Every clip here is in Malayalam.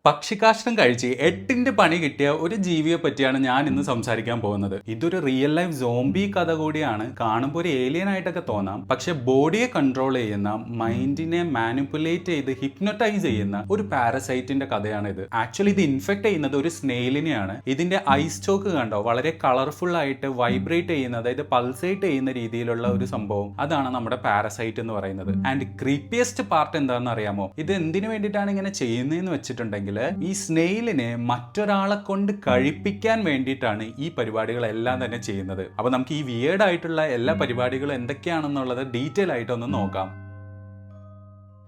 പക്ഷിക്കാഷ്ടം കഴിച്ച് 8ന്റെ പണി കിട്ടിയ ഒരു ജീവിയെ പറ്റിയാണ് ഞാൻ ഇന്ന് സംസാരിക്കാൻ പോകുന്നത്. ഇതൊരു റിയൽ ലൈഫ് സോംബി കഥ കൂടിയാണ്. കാണുമ്പോൾ ഒരു ഏലിയൻ ആയിട്ടൊക്കെ തോന്നാം, പക്ഷെ ബോഡിയെ കൺട്രോൾ ചെയ്യുന്ന, മൈൻഡിനെ മാനിപ്പുലേറ്റ് ചെയ്ത് ഹിപ്നോട്ടൈസ് ചെയ്യുന്ന ഒരു പാരസൈറ്റിന്റെ കഥയാണ് ഇത്. ആക്ച്വലി ഇത് ഇൻഫെക്ട് ചെയ്യുന്നത് ഒരു സ്നെയിലിനെയാണ്. ഇതിന്റെ ഐ സ്റ്റോക്ക് കണ്ടോ, വളരെ കളർഫുൾ ആയിട്ട് വൈബ്രേറ്റ് ചെയ്യുന്ന, അതായത് പൾസേറ്റ് ചെയ്യുന്ന രീതിയിലുള്ള ഒരു സംഭവം, അതാണ് നമ്മുടെ പാരസൈറ്റ് എന്ന് പറയുന്നത്. ആൻഡ് ക്രീപ്പിയസ്റ്റ് പാർട്ട് എന്താണെന്ന് അറിയാമോ? ഇത് എന്തിനു വേണ്ടിയിട്ടാണ് ഇങ്ങനെ ചെയ്യുന്നതെന്ന് വെച്ചിട്ടുണ്ടെങ്കിൽ, ഈ സ്നെയിലിനെ മറ്റൊരാളെ കൊണ്ട് കഴിപ്പിക്കാൻ വേണ്ടിയിട്ടാണ് ഈ പരിപാടികളെല്ലാം തന്നെ ചെയ്യുന്നത്. അപ്പൊ നമുക്ക് ഈ വിയേർഡ് ആയിട്ടുള്ള എല്ലാ പരിപാടികളും എന്തൊക്കെയാണെന്നുള്ളത് ഡീറ്റെയിൽ ആയിട്ടൊന്ന് നോക്കാം.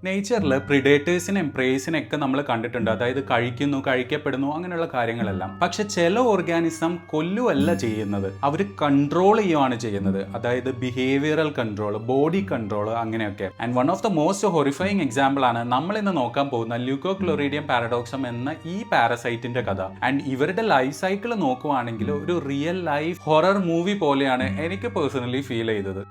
നേച്ചറിൽ പ്രിഡേറ്റേഴ്സിനെയും പ്രേസിനെയൊക്കെ നമ്മൾ കണ്ടിട്ടുണ്ട്. അതായത് കഴിക്കുന്നു, കഴിക്കപ്പെടുന്നു, അങ്ങനെയുള്ള കാര്യങ്ങളെല്ലാം. പക്ഷെ ചില ഓർഗാനിസം കൊല്ലുവല്ല ചെയ്യുന്നത്, അവർ കൺട്രോൾ ചെയ്യുകയാണ് ചെയ്യുന്നത്. അതായത് ബിഹേവിയറൽ കൺട്രോൾ, ബോഡി കൺട്രോൾ, അങ്ങനെയൊക്കെ. And one of the most horrifying example ആണ് നമ്മൾ ഇന്ന് നോക്കാൻ പോകുന്ന ല്യൂക്കോക്ലോറിഡിയം പാരഡോക്സം എന്ന ഈ പാരസൈറ്റിന്റെ കഥ. ആൻഡ് ഇവരുടെ ലൈഫ് സൈക്കിൾ നോക്കുവാണെങ്കിൽ ഒരു റിയൽ ലൈഫ് ഹൊറർ മൂവി പോലെയാണ് എനിക്ക് പേഴ്സണലി ഫീൽ ചെയ്തത്.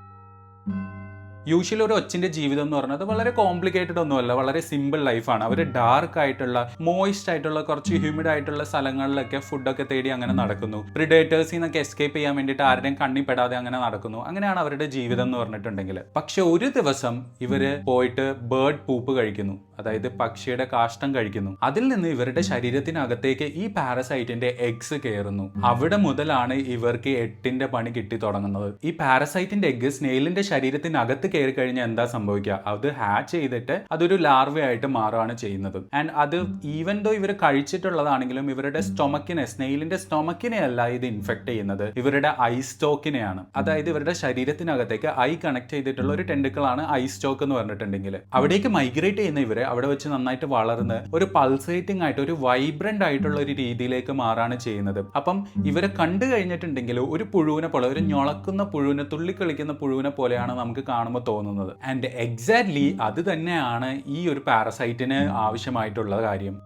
യൂഷ്വലി ഒരു ഒച്ചിന്റെ ജീവിതം എന്ന് പറയുന്നത് വളരെ കോംപ്ലിക്കേറ്റഡ് ഒന്നുമല്ല, വളരെ സിമ്പിൾ ലൈഫാണ്. അവർ ഡാർക്ക് ആയിട്ടുള്ള, മോയിസ്റ്റ് ആയിട്ടുള്ള, കുറച്ച് ഹ്യൂമിഡ് ആയിട്ടുള്ള സ്ഥലങ്ങളിലൊക്കെ ഫുഡൊക്കെ തേടി അങ്ങനെ നടക്കുന്നു. പ്രിഡേറ്റേഴ്സിൽ നിന്നൊക്കെ എസ്കേപ്പ് ചെയ്യാൻ വേണ്ടിയിട്ട് ആരുടെയും കണ്ണിപ്പെടാതെ അങ്ങനെ നടക്കുന്നു. അങ്ങനെയാണ് അവരുടെ ജീവിതം എന്ന് പറഞ്ഞിട്ടുണ്ടെങ്കിൽ. പക്ഷെ ഒരു ദിവസം ഇവര് പോയിട്ട് ബേർഡ് പൂപ്പ് കഴിക്കുന്നു, അതായത് പക്ഷിയുടെ കാഷ്ടം കഴിക്കുന്നു. അതിൽ നിന്ന് ഇവരുടെ ശരീരത്തിനകത്തേക്ക് ഈ പാരസൈറ്റിന്റെ എഗ്സ് കയറുന്നു. അവിടെ മുതലാണ് ഇവർക്ക് 8ന്റെ പണി കിട്ടി തുടങ്ങുന്നത്. ഈ പാരസൈറ്റിന്റെ എഗ് സ്നെയിലിന്റെ ശരീരത്തിനകത്ത് കയറി കഴിഞ്ഞാൽ എന്താ സംഭവിക്കുക? അത് ഹാച്ച് ചെയ്തിട്ട് അതൊരു ലാർവയായിട്ട് മാറുകയാണ് ചെയ്യുന്നത്. ആൻഡ് അത് ഈവൻ ദോ ഇവർ കഴിച്ചിട്ടുള്ളതാണെങ്കിലും ഇവരുടെ സ്റ്റൊമക്കിനെ, സ്നെയിലിന്റെ സ്റ്റൊമക്കിനെ അല്ല ഇത് ഇൻഫെക്ട് ചെയ്യുന്നത്, ഇവരുടെ ഐ സ്റ്റോക്കിനെയാണ്. അതായത് ഇവരുടെ ശരീരത്തിനകത്തേക്ക് ഐ കണക്ട് ചെയ്തിട്ടുള്ള ഒരു ടെൻഡിക്കിളാണ് ഐ സ്റ്റോക്ക് എന്ന് പറഞ്ഞിട്ടുണ്ടെങ്കിൽ. അവിടേക്ക് മൈഗ്രേറ്റ് ചെയ്യുന്ന ഇവരെ അവിടെ വെച്ച് നന്നായിട്ട് വളർന്ന് ഒരു പൾസേറ്റിംഗ് ആയിട്ട്, ഒരു വൈബ്രന്റ് ആയിട്ടുള്ള ഒരു രീതിയിലേക്ക് മാറാണ് ചെയ്യുന്നത്. അപ്പം ഇവരെ കണ്ടു കഴിഞ്ഞിട്ടുണ്ടെങ്കിൽ ഒരു പുഴുവിനെ പോലെ, ഒരു ഞൊളക്കുന്ന പുഴുവിനെ, തുള്ളിക്കളിക്കുന്ന പുഴുവിനെ പോലെയാണ് നമുക്ക് കാണുമ്പോൾ തോന്നുന്നത്. ആൻഡ് എക്സാക്ട്ലി അത് തന്നെയാണ് ഈ ഒരു പാരസൈറ്റിന് ആവശ്യമായിട്ടുള്ള കാര്യം.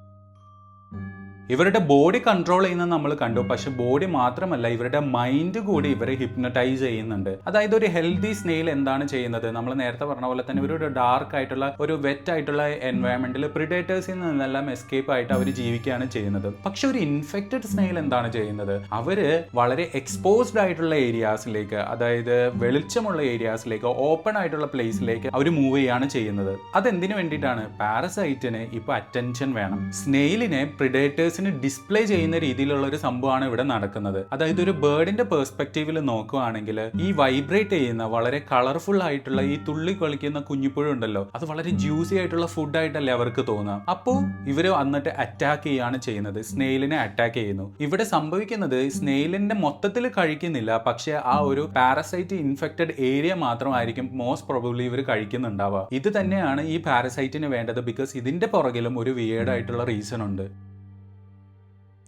ഇവരുടെ ബോഡി കൺട്രോൾ ചെയ്യുന്നത് നമ്മൾ കണ്ടു, പക്ഷെ ബോഡി മാത്രമല്ല ഇവരുടെ മൈൻഡ് കൂടി ഇവരെ ഹിപ്നോട്ടൈസ് ചെയ്യുന്നുണ്ട്. അതായത് ഒരു ഹെൽത്തി സ്നെയിൽ എന്താണ് ചെയ്യുന്നത്? നമ്മൾ നേരത്തെ പറഞ്ഞ പോലെ തന്നെ ഒരു ഡാർക്ക് ആയിട്ടുള്ള, ഒരു വെറ്റ് ആയിട്ടുള്ള എൻവയൺമെന്റിൽ പ്രിഡേറ്റേഴ്സിൽ നിന്നെല്ലാം എസ്കേപ്പ് ആയിട്ട് അവർ ജീവിക്കുകയാണ് ചെയ്യുന്നത്. പക്ഷെ ഒരു ഇൻഫെക്റ്റഡ് സ്നെയിൽ എന്താണ് ചെയ്യുന്നത്? അവര് വളരെ എക്സ്പോസ്ഡ് ആയിട്ടുള്ള ഏരിയാസിലേക്ക്, അതായത് വെളിച്ചമുള്ള ഏരിയാസിലേക്ക്, ഓപ്പൺ ആയിട്ടുള്ള പ്ലേസിലേക്ക് അവർ മൂവ് ചെയ്യാണ് ചെയ്യുന്നത്. അതെന്തിനു വേണ്ടിയിട്ടാണ്? പാരസൈറ്റിന് ഇപ്പൊ അറ്റൻഷൻ വേണം. സ്നെയിലിനെ പ്രിഡേറ്റേഴ്സ് ഡിസ്പ്ലേ ചെയ്യുന്ന രീതിയിലുള്ള ഒരു സംഭവമാണ് ഇവിടെ നടക്കുന്നത്. അതായത് ഒരു ബേർഡിന്റെ പെർസ്പെക്റ്റീവിൽ നോക്കുകയാണെങ്കിൽ ഈ വൈബ്രേറ്റ് ചെയ്യുന്ന, വളരെ കളർഫുൾ ആയിട്ടുള്ള ഈ തുള്ളി കളിക്കുന്ന കുഞ്ഞിപ്പുഴ ഉണ്ടല്ലോ, അത് വളരെ ജ്യൂസി ആയിട്ടുള്ള ഫുഡ് ആയിട്ടല്ലേ അവർക്ക് തോന്നുക. അപ്പോൾ ഇവര് വന്നിട്ട് അറ്റാക്ക് ചെയ്യാണ് ചെയ്യുന്നത്, സ്നെയിലിനെ അറ്റാക്ക് ചെയ്യുന്നു. ഇവിടെ സംഭവിക്കുന്നത് സ്നെയിലിന്റെ മൊത്തത്തിൽ കഴിക്കുന്നില്ല, പക്ഷെ ആ ഒരു പാരസൈറ്റ് ഇൻഫെക്റ്റഡ് ഏരിയ മാത്രമായിരിക്കും മോസ്റ്റ് പ്രോബബ്ലി ഇവർ കഴിക്കുന്നുണ്ടാവുക. ഇത് തന്നെയാണ് ഈ പാരസൈറ്റിന് വേണ്ടത്. ബിക്കോസ് ഇതിന്റെ പുറകിലും ഒരു വിയേർഡ് ആയിട്ടുള്ള റീസൺ ഉണ്ട്.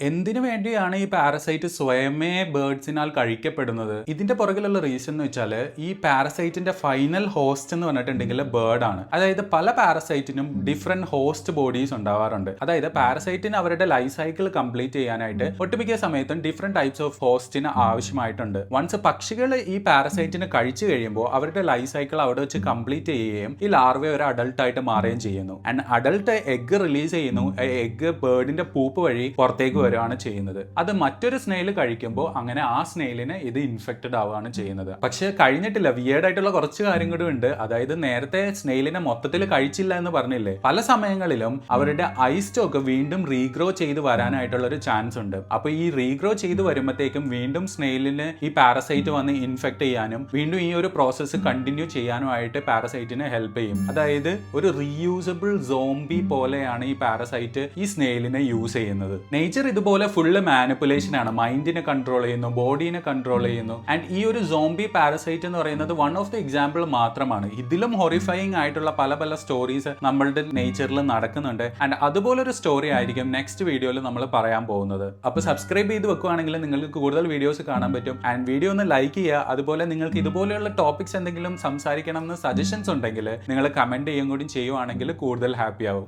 എന്തിനു വേണ്ടിയാണ് ഈ പാരസൈറ്റ് സ്വയമേ ബേർഡ്സിനാൽ കഴിക്കപ്പെടുന്നത്? ഇതിന്റെ പുറകിലുള്ള റീസൺ എന്ന് വെച്ചാൽ ഈ പാരസൈറ്റിന്റെ ഫൈനൽ ഹോസ്റ്റ് എന്ന് പറഞ്ഞിട്ടുണ്ടെങ്കിൽ ബേർഡാണ്. അതായത് പല പാരസൈറ്റിനും ഡിഫറെന്റ് ഹോസ്റ്റ് ബോഡീസ് ഉണ്ടാവാറുണ്ട്. അതായത് പാരസൈറ്റിന് അവരുടെ ലൈഫ് സൈക്കിൾ കംപ്ലീറ്റ് ചെയ്യാനായിട്ട് ഒട്ടുമിക്ക സമയത്തും ഡിഫറെന്റ് ടൈപ്സ് ഓഫ് ഹോസ്റ്റിന് ആവശ്യമായിട്ടുണ്ട്. വൺസ് പക്ഷികൾ ഈ പാരസൈറ്റിന് കഴിച്ചു കഴിയുമ്പോൾ അവരുടെ ലൈഫ് സൈക്കിൾ അവിടെ വെച്ച് കംപ്ലീറ്റ് ചെയ്യുകയും ഈ ലാർവ ഒരു അഡൾട്ട് ആയിട്ട് മാറുകയും ചെയ്യുന്നു. ആൻഡ് അഡൾട്ട് എഗ് റിലീസ് ചെയ്യുന്നു. എഗ് ബേർഡിന്റെ പൂപ്പ് വഴി പുറത്തേക്ക് ാണ് ചെയ്യുന്നത്. അത് മറ്റൊരു സ്നെയിൽ കഴിക്കുമ്പോൾ അങ്ങനെ ആ സ്നെയിലിന് ഇത് ഇൻഫെക്റ്റഡ് ആവുകയാണ് ചെയ്യുന്നത്. പക്ഷെ കഴിഞ്ഞിട്ടില്ല, വിയേർഡ് ആയിട്ടുള്ള കുറച്ച് കാര്യം കൂടി ഉണ്ട്. അതായത് നേരത്തെ സ്നെയിലിനെ മൊത്തത്തിൽ കഴിച്ചില്ല എന്ന് പറഞ്ഞില്ലേ, പല സമയങ്ങളിലും അവരുടെ ഐ സ്റ്റോക്ക് വീണ്ടും റീഗ്രോ ചെയ്ത് വരാനായിട്ടുള്ള ഒരു ചാൻസ് ഉണ്ട്. അപ്പൊ ഈ റീഗ്രോ ചെയ്ത് വരുമ്പോഴത്തേക്കും വീണ്ടും സ്നെയിലിന് ഈ പാരസൈറ്റ് വന്ന് ഇൻഫെക്ട് ചെയ്യാനും വീണ്ടും ഈ ഒരു പ്രോസസ്സ് കണ്ടിന്യൂ ചെയ്യാനുമായിട്ട് പാരസൈറ്റിനെ ഹെൽപ്പ് ചെയ്യും. അതായത് ഒരു റീയൂസബിൾ സോംബി പോലെയാണ് ഈ പാരസൈറ്റ് ഈ സ്നെയിലിനെ യൂസ് ചെയ്യുന്നത്. നേച്ചർ ഇതുപോലെ ഫുള്ള് മാനിപ്പുലേഷൻ ആണ്. മൈൻഡിനെ കൺട്രോൾ ചെയ്യുന്നു, ബോഡീനെ കൺട്രോൾ ചെയ്യുന്നു. ആൻഡ് ഈ ഒരു സോംബി പാരസൈറ്റ് എന്ന് പറയുന്നത് വൺ ഓഫ് ദി എക്സാമ്പിൾ മാത്രമാണ്. ഇതിലും ഹൊറിഫയിങ് ആയിട്ടുള്ള പല പല സ്റ്റോറീസ് നമ്മളുടെ നേച്ചറിൽ നടക്കുന്നുണ്ട്. ആൻഡ് അതുപോലൊരു സ്റ്റോറി ആയിരിക്കും നെക്സ്റ്റ് വീഡിയോയിൽ നമ്മൾ പറയാൻ പോകുന്നത്. അപ്പോൾ സബ്സ്ക്രൈബ് ചെയ്ത് വെക്കുകയാണെങ്കിൽ നിങ്ങൾക്ക് കൂടുതൽ വീഡിയോസ് കാണാൻ പറ്റും. ആൻഡ് വീഡിയോ ഒന്ന് ലൈക്ക് ചെയ്യുക. അതുപോലെ നിങ്ങൾക്ക് ഇതുപോലെയുള്ള ടോപ്പിക്സ് എന്തെങ്കിലും സംസാരിക്കണം എന്ന് സജഷൻസ് ഉണ്ടെങ്കിൽ നിങ്ങൾ കമന്റ് ചെയ്യുകയും കൂടി ചെയ്യുവാണെങ്കിൽ കൂടുതൽ ഹാപ്പി ആവും.